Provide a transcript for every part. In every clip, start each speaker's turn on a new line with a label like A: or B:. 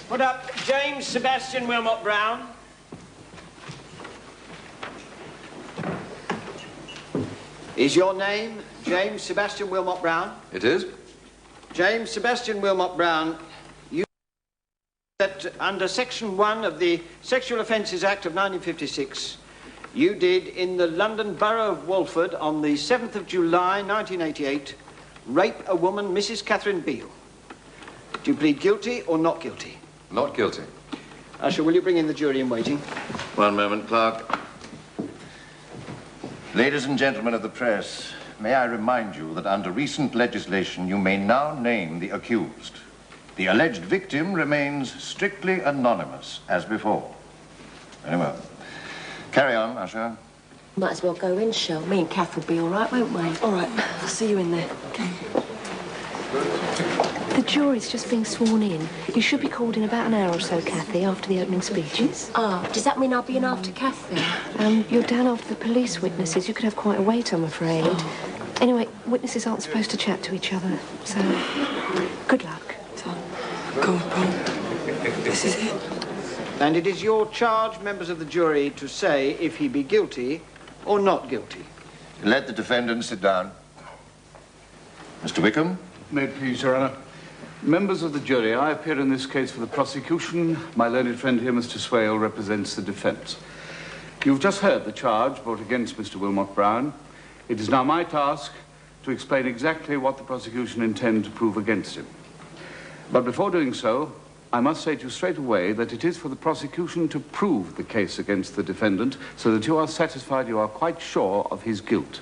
A: Put up James Sebastian Willmott-Brown. Is your name James Sebastian Willmott-Brown?
B: It is.
A: James Sebastian Willmott-Brown, you that under Section 1 of the Sexual Offences Act of 1956, you did in the London Borough of Walford on the 7th of July 1988 rape a woman, Mrs. Catherine Beale. Do you plead guilty or not guilty?
B: Not guilty.
A: Usher, will you bring in the jury in waiting?
C: One moment, clerk. Ladies and gentlemen of the press, may I remind you that under recent legislation, you may now name the accused. The alleged victim remains strictly anonymous, as before. Very well. Carry on, Usher.
D: Might as well go in, shall we? Me and Kath will be all right, won't we?
E: All right, I'll see you in there. Okay.
F: The jury's just being sworn in. You should be called in about an hour or so, Kathy, after the opening speeches.
D: Ah, does that mean I'll be in after Kathy?
F: You're down after the police witnesses. You could have quite a wait, I'm afraid.
D: Oh.
F: Anyway, witnesses aren't supposed to chat to each other, so good luck.
E: Go on, Paul. This is it.
A: And it is your charge, members of the jury, to say if he be guilty or not guilty.
C: Let the defendant sit down. Mr. Wickham?
G: May it please, Your Honour. Members of the jury, I appear in this case for the prosecution. My learned friend here, Mr. Swale, represents the defence. You've just heard the charge brought against Mr. Willmott-Brown. It is now my task to explain exactly what the prosecution intend to prove against him. But before doing so, I must say to you straight away that it is for the prosecution to prove the case against the defendant so that you are satisfied, you are quite sure of his guilt.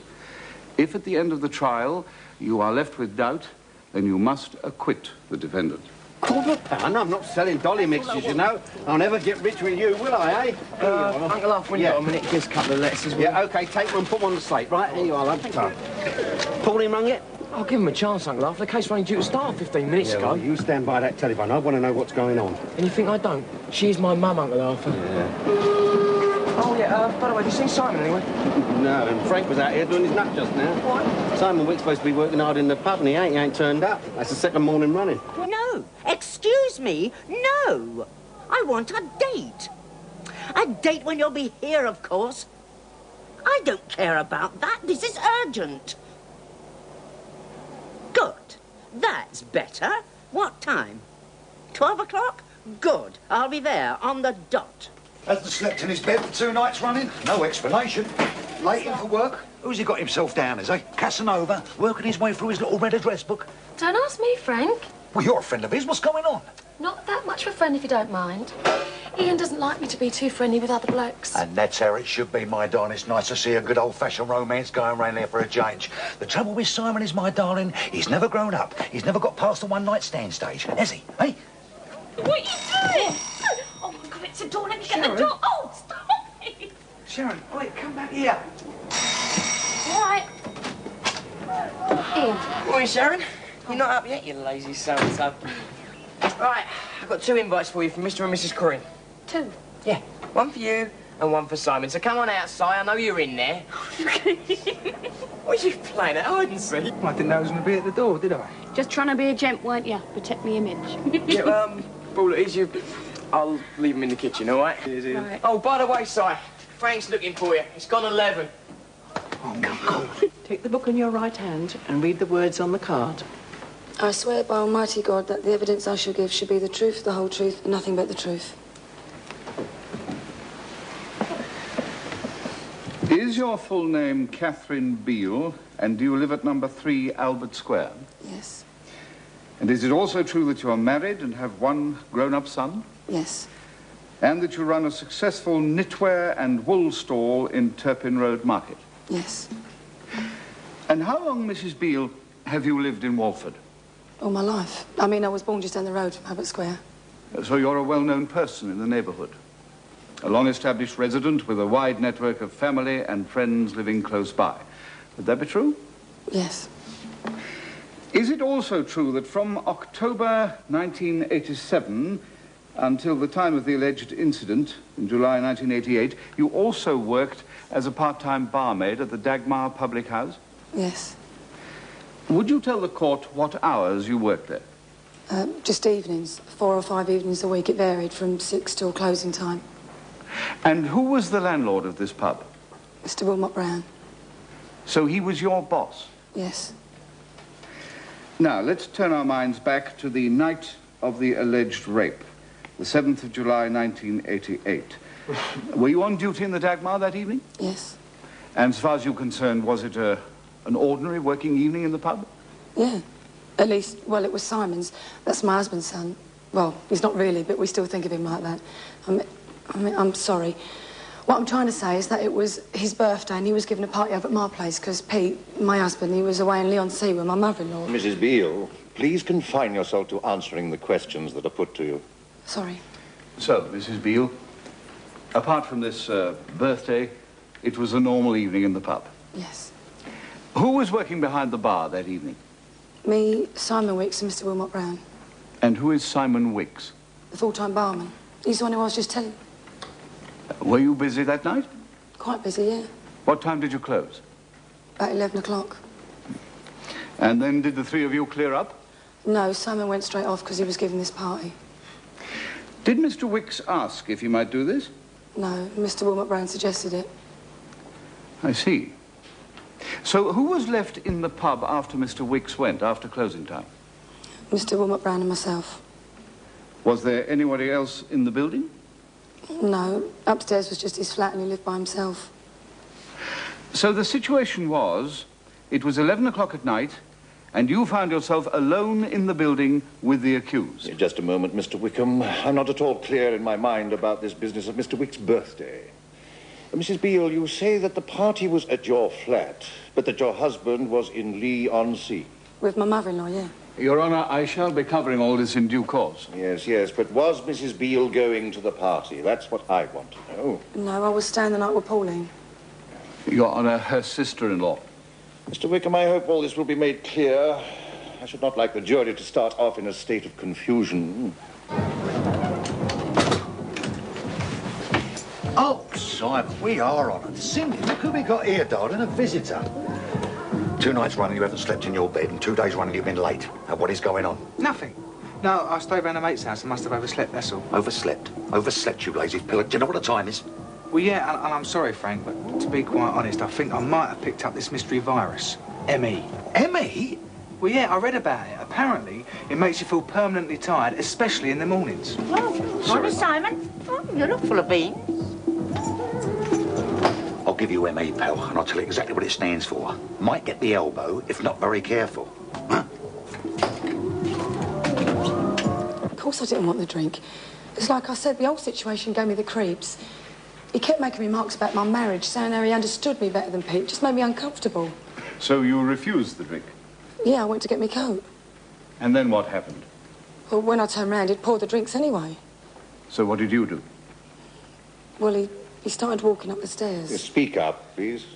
G: If at the end of the trial you are left with doubt, then you must acquit the defendant.
A: Willmott-Brown, I'm not selling dolly mixtures, you know. I'll never get rich with you, will I, eh?
H: Uncle Alf, when you got a minute, give us a couple of letters.
A: Yeah, OK, take one, put one on the slate. Right, here you are, love. Paul him rung yet?
H: I'll give him a chance, Uncle Alf. The case was only due to start 15 minutes ago.
A: Well, you stand by that telephone. I want to know what's going on.
H: And you think I don't? She's my mum, Uncle Alf.
A: Yeah.
H: Oh, yeah, by the way, have you seen Simon anyway?
A: No, and Frank was out here doing his nut just now.
H: What?
A: Simon Wick's supposed to be working hard in the pub and he ain't turned up. That's the second morning running.
I: No, excuse me, no. I want a date. A date when you'll be here, of course. I don't care about that. This is urgent. Good. That's better. What time? 12 o'clock? Good. I'll be there on the dot.
J: Hasn't slept in his bed for 2 nights running? No explanation. Late in for work? Who's he got himself down as, eh? Casanova, working his way through his little red address book?
F: Don't ask me, Frank.
J: Well, you're a friend of his. What's going on?
F: Not that much of a friend, if you don't mind. Ian doesn't like me to be too friendly with other blokes.
J: And that's how it should be, my darling. It's nice to see a good old-fashioned romance going around there for a change. The trouble with Simon is, my darling, he's never grown up. He's never got past the one-night-stand stage, has he? Hey?
F: What are you doing? Oh, my God, it's a door. Let me get the door. Oh, stop it.
J: Sharon, wait, come back here.
F: All right. Ian.
H: Morning, Sharon. You're not up yet, you lazy so-and-so. Right, I've got 2 invites for you from Mr. and Mrs. Curry.
F: 2?
H: Yeah, one for you and one for Simon. So come on outside, I know you're in there. What are you playing at hide and seek?
K: I didn't know I was going to be at the door, did I?
F: Just trying to be a gent, weren't you? Protect me image.
H: Yeah, Paul, it is you. I'll leave him in the kitchen, all right?
F: Right.
H: Oh, by the way, Si, Frank's looking for you. It's gone 11.
K: Oh, come. Take the book in your right hand and read the words on the card.
E: I swear by Almighty God that the evidence I shall give should be the truth, the whole truth, and nothing but the truth.
G: Is your full name Catherine Beale, and do you live at number 3 Albert Square?
E: Yes.
G: And is it also true that you are married and have 1 grown-up son?
E: Yes.
G: And that you run a successful knitwear and wool stall in Turpin Road Market?
E: Yes.
G: And how long, Mrs. Beale, have you lived in Walford?
E: All my life. I mean, I was born just down the road from Albert Square.
G: So you're a well-known person in the neighbourhood. A long-established resident with a wide network of family and friends living close by. Would that be true?
E: Yes.
G: Is it also true that from October 1987 until the time of the alleged incident in July 1988, you also worked as a part-time barmaid at the Dagmar Public House?
E: Yes.
G: Would you tell the court what hours you worked there?
E: Just evenings. 4 or 5 evenings a week. It varied from 6 till closing time.
G: And who was the landlord of this pub?
E: Mr. Willmott-Brown.
G: So he was your boss?
E: Yes.
G: Now, let's turn our minds back to the night of the alleged rape, the 7th of July, 1988. Were you on duty in the Dagmar that evening?
E: Yes.
G: And as far as you're concerned, was it an ordinary working evening in the pub?
E: Yeah. At least, well, it was Simon's. That's my husband's son. Well, he's not really, but we still think of him like that. I'm sorry. What I'm trying to say is that it was his birthday and he was giving a party over at my place because Pete, my husband, he was away in Leon-Sea with my mother-in-law.
C: Mrs. Beale, please confine yourself to answering the questions that are put to you.
E: Sorry.
G: So, Mrs. Beale, apart from this birthday, it was a normal evening in the pub?
E: Yes.
G: Who was working behind the bar that evening?
E: Me, Simon Wicks and Mr. Willmott-Brown.
G: And who is Simon Wicks?
E: The full-time barman. He's the one who I was just telling.
G: Were you busy that night?
E: Quite busy, yeah.
G: What time did you close?
E: About 11 o'clock.
G: And then did the three of you clear up?
E: No, Simon went straight off because he was giving this party.
G: Did Mr. Wicks ask if he might do this?
E: No, Mr. Willmott-Brown suggested it.
G: I see. So who was left in the pub after Mr. Wicks went, after closing time?
E: Mr. Willmott-Brown and myself.
G: Was there anybody else in the building?
E: No, upstairs was just his flat and he lived by himself.
G: So the situation was, it was 11 o'clock at night and you found yourself alone in the building with the accused.
C: Just a moment, Mr. Wickham. I'm not at all clear in my mind about this business of Mr. Wick's birthday. Mrs. Beale, you say that the party was at your flat, but that your husband was in Leon-Sea.
E: With my mother-in-law, yeah.
G: Your Honour, I shall be covering all this in due course.
C: Yes, yes, but was Mrs. Beale going to the party? That's what I want to know.
E: No, I was staying the night with Pauline.
G: Your Honour, her sister-in-law.
C: Mr. Wickham, I hope all this will be made clear. I should not like the jury to start off in a state of confusion.
J: Oh, Simon, we are honoured. Cindy, look who we got here, darling, a visitor. 2 nights running you haven't slept in your bed, and 2 days running you've been late. And what is going on?
B: Nothing. No, I stayed round a mate's house and must have overslept, that's all.
J: Overslept? Overslept, you lazy pillar. Do you know what the time is?
B: Well, yeah, and I'm sorry, Frank, but to be quite honest, I think I might have picked up this mystery virus. ME.
J: ME?
B: Well, yeah, I read about it. Apparently, it makes you feel permanently tired, especially in the mornings.
I: Oh, morning, Simon. Oh, you look full of beans.
J: I'll give you ME, pal, and I'll tell you exactly what it stands for. Might get the elbow if not very careful. Huh?
E: Of course I didn't want the drink. It's like I said, the whole situation gave me the creeps. He kept making remarks about my marriage, saying how he understood me better than Pete. It just made me uncomfortable.
G: So you refused the drink?
E: Yeah, I went to get my coat.
G: And then what happened?
E: Well, when I turned round, he'd poured the drinks anyway.
G: So what did you do?
E: Well, he started walking up the stairs.
C: Speak up, please.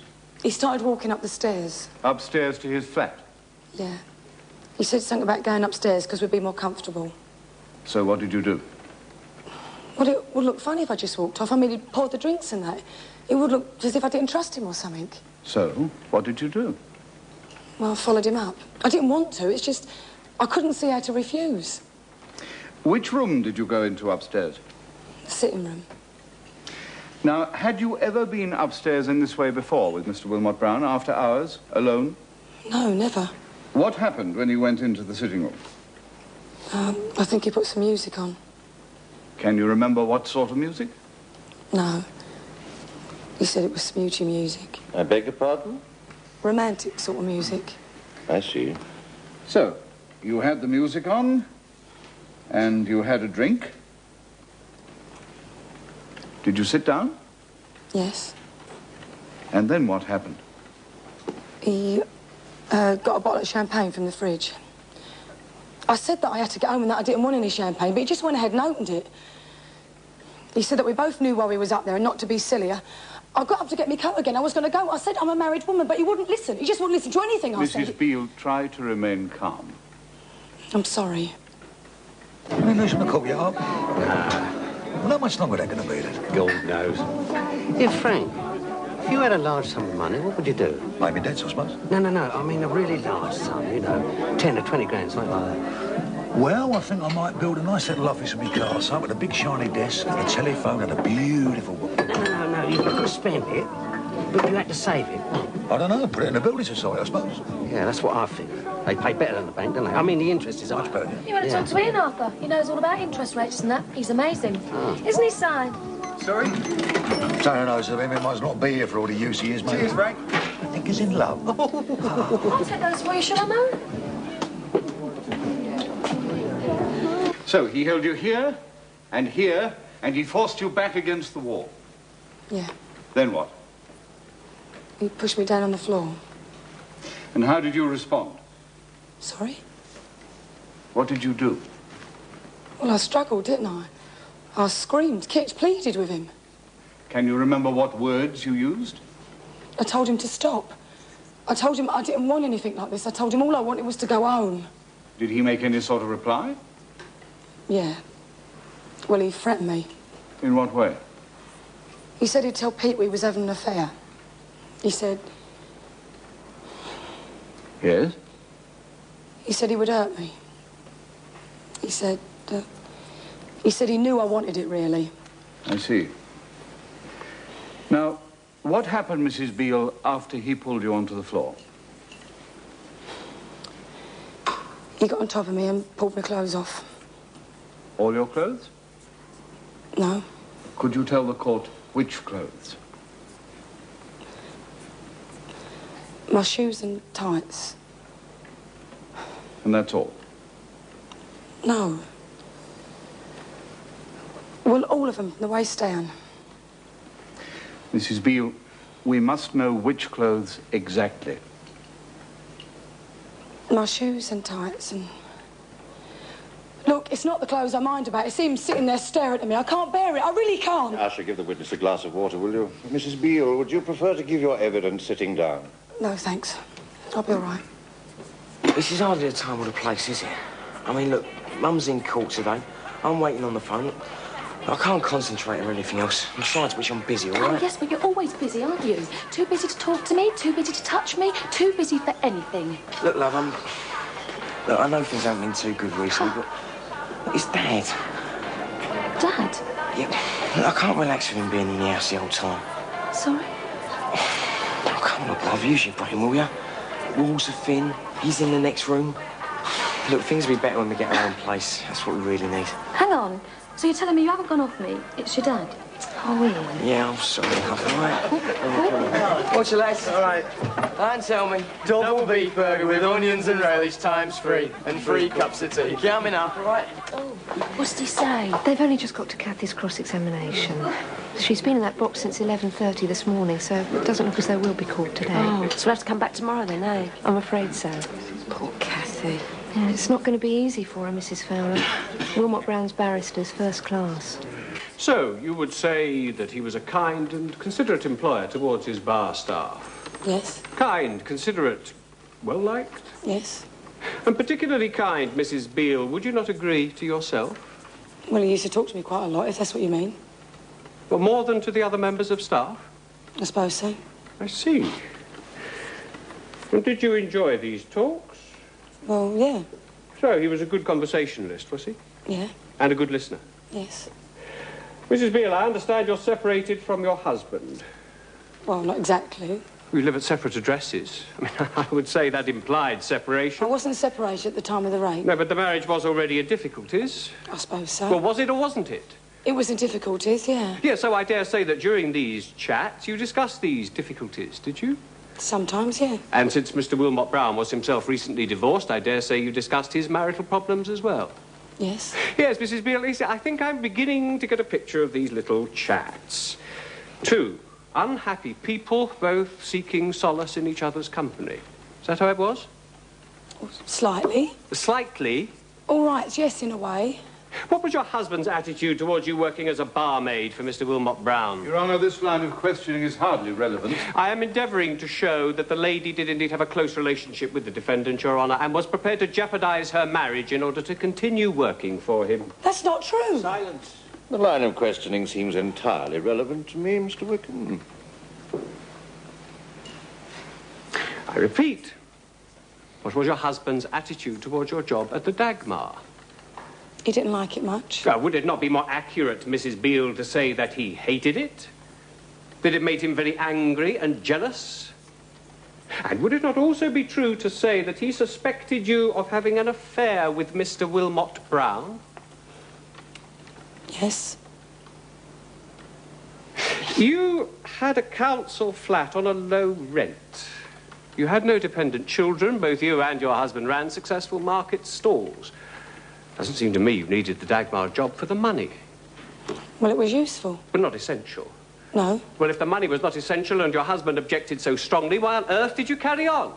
E: He started walking up the stairs.
G: Upstairs to his flat?
E: Yeah. He said something about going upstairs because we'd be more comfortable.
G: So what did you do?
E: Well, it would look funny if I just walked off. I mean, he'd poured the drinks and that. It would look as if I didn't trust him or something.
G: So, what did you do?
E: Well, I followed him up. I didn't want to. It's just I couldn't see how to refuse.
G: Which room did you go into upstairs?
E: The sitting room.
G: Now, had you ever been upstairs in this way before with Mr. Willmott-Brown, after hours, alone?
E: No, never.
G: What happened when you went into the sitting room?
E: I think he put some music on.
G: Can you remember what sort of music?
E: No. He said it was snooty music.
C: I beg your pardon?
E: Romantic sort of music.
C: I see.
G: So, you had the music on, and you had a drink. Did you sit down?
E: Yes.
G: And then what happened?
E: He got a bottle of champagne from the fridge. I said that I had to get home and that I didn't want any champagne, but he just went ahead and opened it. He said that we both knew why we was up there and not to be silly. I got up to get me coat again. I was going to go. I said I'm a married woman, but he wouldn't listen. He just wouldn't listen to anything I said.
G: Mrs. Beale, try to remain calm.
E: I'm sorry.
J: Any news from the courtyard? Well, how much longer are they going to be then?
L: God knows. Yeah, Frank, if you had a large sum of money, what would you do?
J: Pay me debts, I suppose.
L: No. I mean a really large sum, you know. 10 or 20 grand, something like that.
J: Well, I think I might build a nice little office in my castle with a big shiny desk, a telephone and a beautiful woman.
L: No, you've got to spend it. But you had to save it.
J: I don't know, put it in a building society, I suppose.
L: Yeah, that's what I think. They pay better than the bank, don't they? I mean, the interest is
J: much better.
M: You want to talk to Ian, Arthur? He knows all about interest rates and that. He's amazing. Isn't he, Si?
B: Sorry?
J: Tony knows of him. He might not be here for all the use he is, mate.
B: Cheers, Frank.
J: I think he's in love.
M: I'll take those for you, shall I, Mo?
G: So he held you here, and he forced you back against the wall.
E: Yeah.
G: Then what?
E: He pushed me down on the floor.
G: And how did you respond?
E: Sorry?
G: What did you do?
E: Well, I struggled, didn't I? I screamed, kicked, pleaded with him.
G: Can you remember what words you used?
E: I told him to stop. I told him I didn't want anything like this. I told him all I wanted was to go home.
G: Did he make any sort of reply?
E: Yeah. Well, he threatened me.
G: In what way?
E: He said he'd tell Pete we was having an affair. He said...
G: Yes?
E: He said he would hurt me. He said he knew I wanted it, really.
G: I see. Now, what happened, Mrs. Beale, after he pulled you onto the floor?
E: He got on top of me and pulled my clothes off.
G: All your clothes?
E: No.
G: Could you tell the court which clothes?
E: My shoes and tights.
G: And that's all?
E: No. Well, all of them, from the waist down.
G: Mrs. Beale, we must know which clothes exactly.
E: My shoes and tights and... Look, it's not the clothes I mind about. It's him sitting there staring at me. I can't bear it. I really can't.
C: I shall give the witness a glass of water, will you? Mrs. Beale, would you prefer to give your evidence sitting down?
E: No, thanks. I'll be all right.
H: This is hardly the time or the place, is it? I mean, look, Mum's in court today. I'm waiting on the phone. I can't concentrate on anything else. Besides which, I'm busy, all right?
M: Oh, yes, but you're always busy, aren't you? Too busy to talk to me, too busy to touch me, too busy for anything.
H: Look, love, Look, I know things haven't been too good recently, but... It's Dad.
M: Dad?
H: Yeah, look, I can't relax with him being in the house the whole time.
M: Sorry?
H: Oh, come on, love, use your brain, will ya? Walls are thin, he's in the next room. Look, things will be better when we get our own place. That's what we really need.
M: Hang on. So you're telling me you haven't gone off me? It's your dad? Oh, Ian.
H: Yeah, I'm sorry, love, all right? Watch your legs. All right. And tell me.
N: Double beef burger with onions and relish ×3 and 3 cups of tea.
H: Coming up, all right?
M: Oh, what's he say?
D: They've only just got to Kathy's cross-examination. She's been in that box since 11:30 this morning, so it doesn't look as though we'll be called today.
M: Oh, so we'll have to come back tomorrow then, eh?
D: I'm afraid so.
M: Poor Kathy.
D: Yeah, it's not going to be easy for her, Mrs. Fowler. Willmott-Brown's barrister's first class.
N: So, you would say that he was a kind and considerate employer towards his bar staff?
E: Yes.
N: Kind, considerate, well-liked?
E: Yes.
N: And particularly kind, Mrs. Beale, would you not agree to yourself?
E: Well, he used to talk to me quite a lot, if that's what you mean.
N: Well, more than to the other members of staff?
E: I suppose so.
N: I see. And did you enjoy these talks?
E: Well, yeah.
N: So, he was a good conversationalist, was he?
E: Yeah.
N: And a good listener?
E: Yes.
N: Mrs. Beale, I understand you're separated from your husband.
E: Well, not exactly.
N: We live at separate addresses. I mean, I would say that implied separation.
E: I wasn't separated at the time of the rape.
N: No, but the marriage was already in difficulties.
E: I suppose so.
N: Well, was it or wasn't it?
E: It was in difficulties, yeah.
N: Yeah, so I dare say that during these chats you discussed these difficulties, did you?
E: Sometimes, yeah.
N: And since Mr. Willmott-Brown was himself recently divorced, I dare say you discussed his marital problems as well.
E: Yes.
N: Yes, Mrs. Beale, I think I'm beginning to get a picture of these little chats. 2 unhappy people, both seeking solace in each other's company. Is that how it was?
E: Slightly.
N: Slightly?
E: All right, yes, in a way.
N: What was your husband's attitude towards you working as a barmaid for Mr. Willmott-Brown?
G: Your Honour, this line of questioning is hardly relevant.
N: I am endeavouring to show that the lady did indeed have a close relationship with the defendant, Your Honour, and was prepared to jeopardise her marriage in order to continue working for him.
E: That's not true.
N: Silence.
C: The line of questioning seems entirely relevant to me, Mr. Wickham.
N: I repeat, what was your husband's attitude towards your job at the Dagmar?
E: He didn't like it much.
N: Would it not be more accurate, Mrs. Beale, to say that he hated it? That it made him very angry and jealous? And would it not also be true to say that he suspected you of having an affair with Mr. Willmott-Brown?
E: Yes.
N: You had a council flat on a low rent. You had no dependent children. Both you and your husband ran successful market stalls. Doesn't seem to me you needed the Dagmar job for the money.
E: Well, it was useful.
N: But not essential.
E: No.
N: Well, if the money was not essential and your husband objected so strongly, why on earth did you carry on?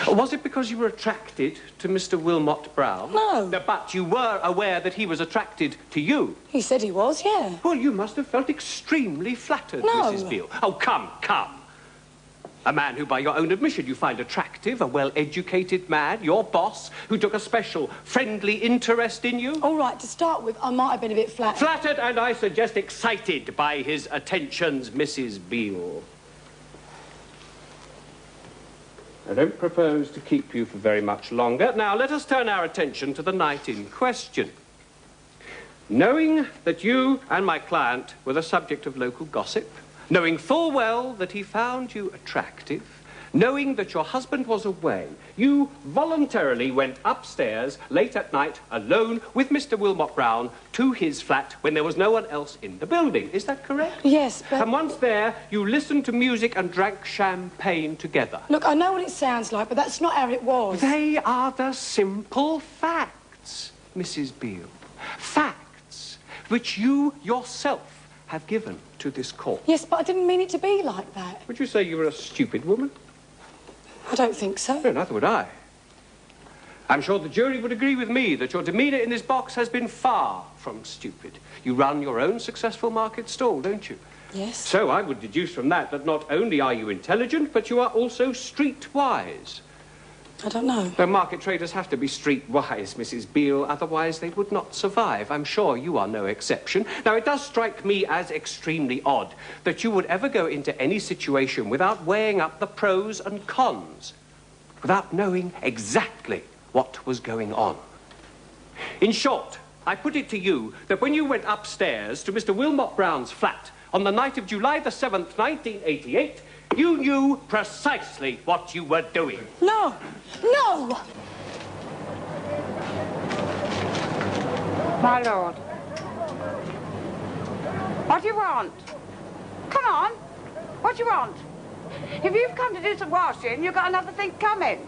N: Or was it because you were attracted to Mr. Willmott-Brown?
E: No.
N: But you were aware that he was attracted to you?
E: He said he was, yeah.
N: Well, you must have felt extremely flattered,
E: No.
N: Mrs. Beale. Oh, come. A man who, by your own admission, you find attractive, a well-educated man, your boss, who took a special friendly interest in you?
E: All right, to start with, I might have been a bit flattered.
N: Flattered, and I suggest excited by his attentions, Mrs. Beale. I don't propose to keep you for very much longer. Now, let us turn our attention to the night in question. Knowing that you and my client were the subject of local gossip, knowing full well that he found you attractive, knowing that your husband was away, you voluntarily went upstairs late at night alone with Mr. Willmott-Brown to his flat when there was no one else in the building. Is that correct?
E: Yes, but...
N: And once there, you listened to music and drank champagne together.
E: Look, I know what it sounds like, but that's not how it was.
N: They are the simple facts, Mrs. Beale. Facts which you yourself have given to this court.
E: Yes, but I didn't mean it to be like that.
N: Would you say you were a stupid woman?
E: I don't think so.
N: No, neither would I. I'm sure the jury would agree with me that your demeanour in this box has been far from stupid. You run your own successful market stall, don't you?
E: Yes.
N: So I would deduce from that that not only are you intelligent, but you are also streetwise.
E: I don't know.
N: No, market traders have to be streetwise, Mrs. Beale, otherwise they would not survive. I'm sure you are no exception. Now, it does strike me as extremely odd that you would ever go into any situation without weighing up the pros and cons, without knowing exactly what was going on. In short, I put it to you that when you went upstairs to Mr. Willmott-Brown's flat on the night of July the 7th, 1988, you knew precisely what you were doing.
E: No! No!
O: My lord. What do you want? Come on. What do you want? If you've come to do some washing, you've got another thing coming.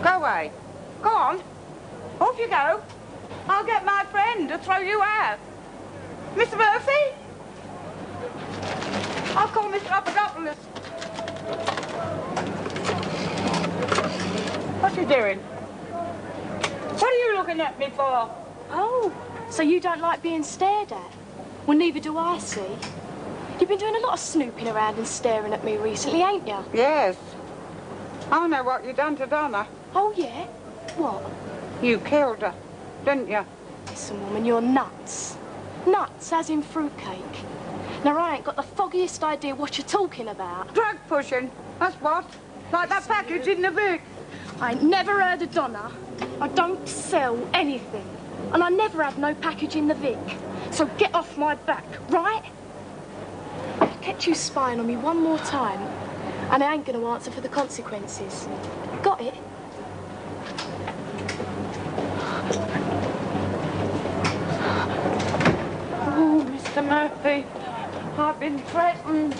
O: Go away. Go on. Off you go. I'll get my friend to throw you out. Mr. Murphy? I'll call Mr. Papadopoulos. What are you doing? What are you looking at me for?
M: Oh, so you don't like being stared at? Well, neither do I, see. You've been doing a lot of snooping around and staring at me recently, ain't you?
O: Yes. I know what you done to Donna.
M: Oh, yeah? What?
O: You killed her, didn't you?
M: Listen, woman, you're nuts. Nuts, as in fruitcake. Now, I ain't got the foggiest idea what you're talking about.
O: Drug pushing, that's what. Like that package in the Vic.
M: I ain't never heard of Donna. I don't sell anything. And I never had no package in the Vic. So get off my back, right? I'll catch you spying on me one more time, and I ain't going to answer for the consequences. Got it?
O: Oh, Mr. Murphy, I've been threatened.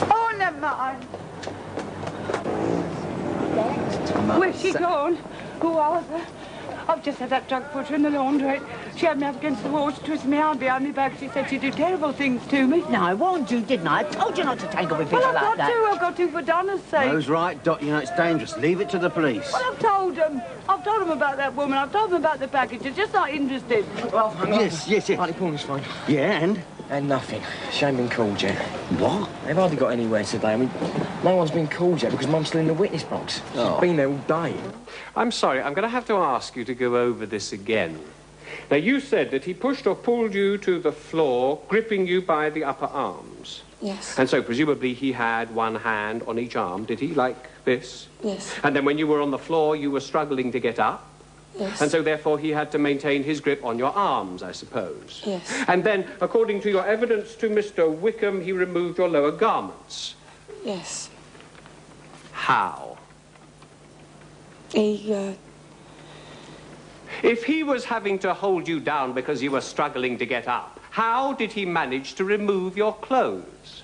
O: Oh, never mind. Where's she gone? Who was her? I've just had that drug pusher in the laundry. She had me up against the wall, she twisted me arm behind my back. She said she'd do terrible things to me.
I: No, I warned you, didn't I? I told you not to tangle with people
O: Well,
I: like that.
O: I've got to for Donna's sake.
L: Those right, Dot. You know it's dangerous. Leave it to the police.
O: Well, I've told them. I've told them about that woman. I've told them about the package. They're just not interested.
H: Well,
L: Yes.
H: Auntie Paula's phone.
L: Yeah,
H: And nothing. She ain't been called yet.
L: What?
H: They've hardly got anywhere today. I mean, no one's been called yet because Mum's still in the witness box. She's been there all day.
N: I'm sorry, I'm going to have to ask you to go over this again. Now, you said that he pushed or pulled you to the floor, gripping you by the upper arms.
E: Yes.
N: And so, presumably, he had one hand on each arm, did he? Like This?
E: Yes.
N: And then when you were on the floor, you were struggling to get up?
E: Yes.
N: And so, therefore, he had to maintain his grip on your arms, I suppose?
E: Yes.
N: And then, according to your evidence to Mr. Wickham, he removed your lower garments?
E: Yes.
N: How?
E: He,
N: If he was having to hold you down because you were struggling to get up, how did he manage to remove your clothes?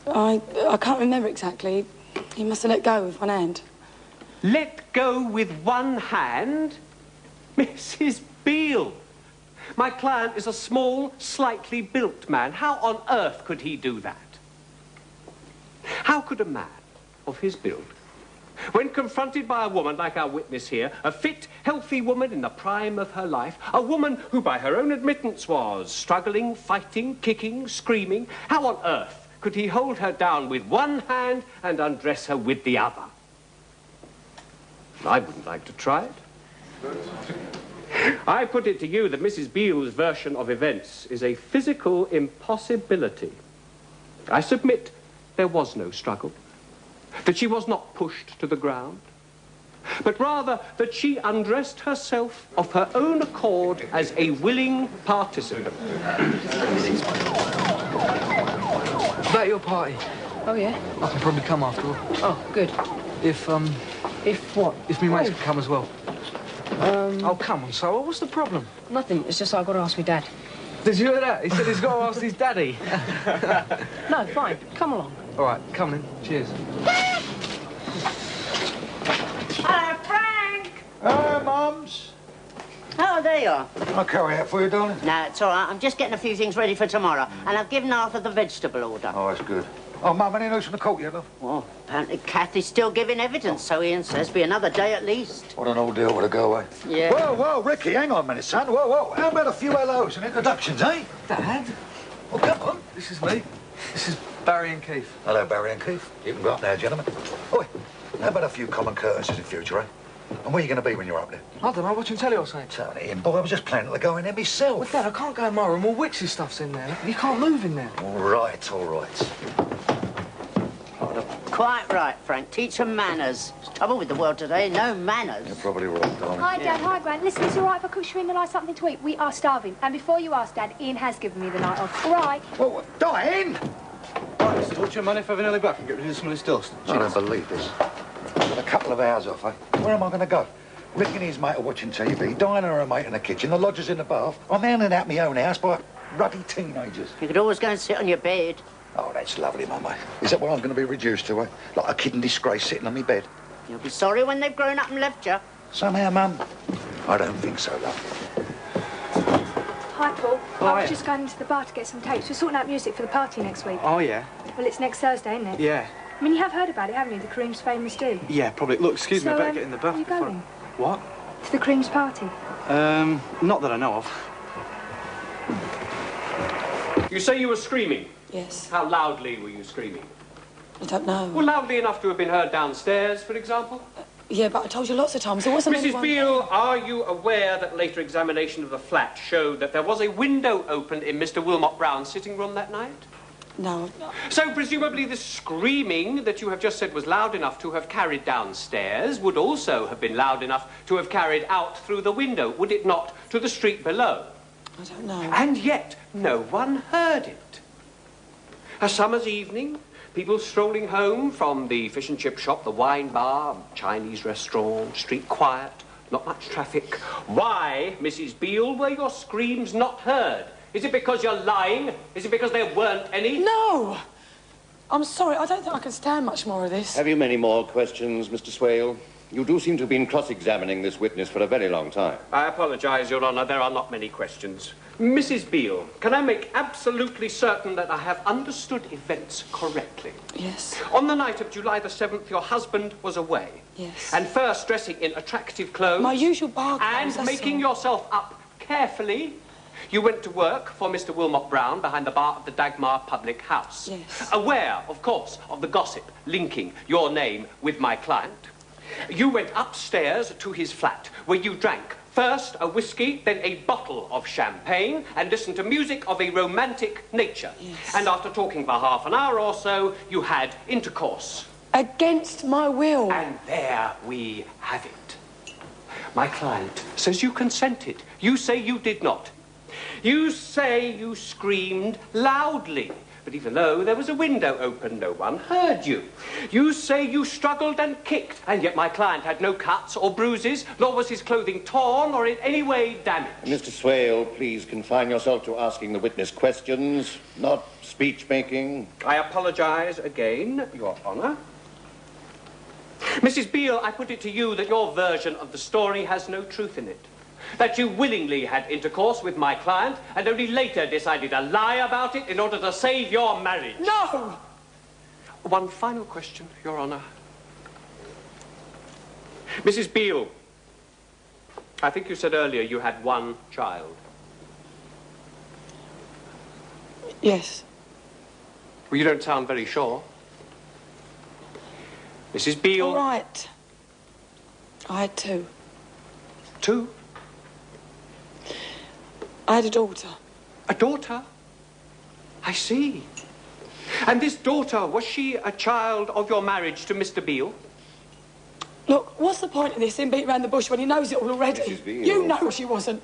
E: I can't remember exactly. He must have let go with one hand.
N: Let go with one hand? Mrs. Beale, my client is a small, slightly built man. How on earth could he do that? How could a man of his build, when confronted by a woman like our witness here, a fit, healthy woman in the prime of her life, a woman who by her own admittance was struggling, fighting, kicking, screaming, how on earth could he hold her down with one hand and undress her with the other? I wouldn't like to try it. I put it to you that Mrs. Beale's version of events is a physical impossibility. I submit there was no struggle, that she was not pushed to the ground, but rather that she undressed herself of her own accord as a willing participant.
B: Is that your party?
K: Oh, yeah?
B: I can probably come after all.
K: Oh, good.
B: If
K: what?
B: If me mates can come as well. Oh, come on, so what's the problem?
K: Nothing. It's just I've got to ask my dad.
B: Did you hear that? He said he's got to ask his daddy.
K: No, fine. Come along.
B: All right, come in. Cheers.
I: Hello, Frank.
J: Hello, Mums.
I: Oh, there you are.
J: I'll carry out for you, darling.
I: No, it's all right. I'm just getting a few things ready for tomorrow, and I've given Arthur the vegetable order.
J: Oh, that's good. Oh, Mum, any news from the court yet, love?
I: Well, apparently Kathy's still giving evidence, so Ian says. Be another day at least.
J: What an ordeal with a go away.
I: Yeah.
J: Whoa, Ricky, hang on a minute, son. Whoa. How about a few hellos and introductions, eh?
B: Dad?
J: Oh, come on.
B: This is me. This is Barry and Keith.
J: Hello, Barry and Keith. You can go up now, gentlemen. Oi, how about a few common courtesies in future, eh? And where are you going to be when you're up there?
B: I don't know, watching telly or something.
J: Turn it in, boy. I was just planning to go in there myself.
B: Well, Dad, I can't go in my room. All witchy stuff's in there. You can't move in there.
J: All right.
I: Quite right, Frank. Teach them manners. There's trouble with the world today. No manners.
J: You're probably right, darling.
M: Hi, Dad. Hi, Gran. Listen, it's all right if I cook you in the night something to eat. We are starving. And before you ask, Dad, Ian has given me the night off. All right?
J: Well, dying?
B: Right, Mr. Butcher, mind if I have an early buck and get rid of the smelly dust?
J: I don't believe this. Got a couple of hours off, eh? Where am I going to go? Rick and his mate are watching TV, Diana and her mate in the kitchen, the lodger's in the bath. I'm handing out my own house by ruddy teenagers.
I: You could always go and sit on your bed.
J: Oh, that's lovely, Mum, mate. Is that what I'm going to be reduced to, eh? Like a kid in disgrace sitting on my bed?
I: You'll be sorry when they've grown up and left you.
J: Somehow, Mum? I don't think so, love.
M: Hi, Paul.
B: Oh,
M: I was
B: yeah.
M: just going into the bar to get some tapes. We're sorting out music for the party next week.
B: Oh, yeah?
M: Well, it's next Thursday, isn't it?
B: Yeah.
M: I mean, you have heard about it, haven't you? The Cream's famous do.
B: Yeah, probably. Look, excuse me, I better get in the bath.
M: Are you going?
B: What?
M: To the Cream's party.
B: Not that I know of.
N: You say you were screaming?
E: Yes.
N: How loudly were you screaming?
E: I don't know.
N: Well, loudly enough to have been heard downstairs, for example?
E: Yeah, but I told you lots of times there wasn't
N: Mrs.
E: anyone...
N: Beale, are you aware that later examination of the flat showed that there was a window opened in Mr. Willmott-Brown's sitting room that night?
E: No.
N: So presumably the screaming that you have just said was loud enough to have carried downstairs would also have been loud enough to have carried out through the window, would it not, to the street below?
E: I don't know.
N: And yet no one heard it. A summer's evening, people strolling home from the fish and chip shop, the wine bar, Chinese restaurant, street quiet, not much traffic. Why, Mrs. Beale, were your screams not heard? Is it because you're lying? Is it because there weren't any?
E: No! I'm sorry, I don't think I can stand much more of this.
C: Have you many more questions, Mr. Swale? You do seem to have been cross-examining this witness for a very long time.
N: I apologise, Your Honour, there are not many questions. Mrs. Beale, can I make absolutely certain that I have understood events correctly?
E: Yes.
N: On the night of July the 7th, your husband was away.
E: Yes.
N: And first dressing in attractive clothes.
E: My usual bar clothes,
N: And
E: that's
N: making
E: all.
N: yourself up carefully. You went to work for Mr. Willmott-Brown behind the bar of the Dagmar Public House.
E: Yes.
N: Aware, of course, of the gossip linking your name with my client. You went upstairs to his flat, where you drank first a whiskey, then a bottle of champagne, and listened to music of a romantic nature.
E: Yes.
N: And after talking for half an hour or so, you had intercourse.
E: Against my will.
N: And there we have it. My client says you consented. You say you did not. You say you screamed loudly. But even though there was a window open, no one heard you. You say you struggled and kicked, and yet my client had no cuts or bruises, nor was his clothing torn or in any way damaged.
C: Mr. Swale, please confine yourself to asking the witness questions, not speech-making.
N: I apologise again, Your Honour. Mrs. Beale, I put it to you that your version of the story has no truth in it. That you willingly had intercourse with my client and only later decided to lie about it in order to save your marriage.
E: No!
N: One final question, Your Honour. Mrs. Beale, I think you said earlier you had one child.
E: Yes.
N: Well, you don't sound very sure. Mrs. Beale...
E: All right. I had two.
N: Two?
E: I had a daughter.
N: A daughter? I see. And this daughter, was she a child of your marriage to Mr. Beale?
E: Look, what's the point of this, him beating around the bush when he knows it all already?
C: Mrs. Beale.
E: You know she wasn't.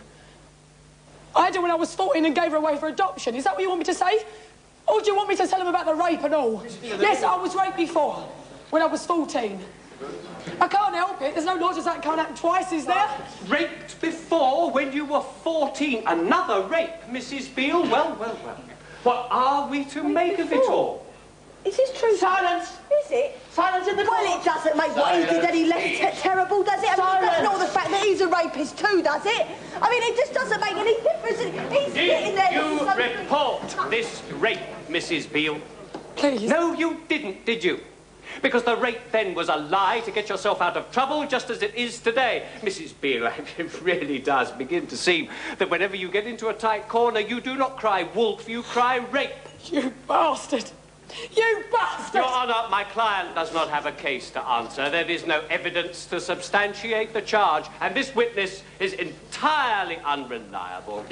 E: I had her when I was 14 and gave her away for adoption. Is that what you want me to say? Or do you want me to tell him about the rape and all? Yes, I was raped before, when I was 14. I can't help it. There's no law that can't happen twice, is there?
N: Raped before when you were 14. Another rape, Mrs. Beale. Well, well, well. What are we to make of it all?
I: Is this true?
F: Silence!
I: Is it?
F: Silence in the court!
I: Well, it doesn't make what he did any less terrible, does it? I mean, that's not the fact that he's a rapist too, does it? I mean, it just doesn't make any difference. He's sitting there...
N: Did you report this rape, Mrs. Beale?
E: Please.
N: No, you didn't, did you? Because the rape then was a lie to get yourself out of trouble, just as it is today. Mrs. Beale, it really does begin to seem that whenever you get into a tight corner, you do not cry wolf, you cry rape.
E: You bastard! You bastard!
N: Your Honour, my client does not have a case to answer. There is no evidence to substantiate the charge, and this witness is entirely unreliable.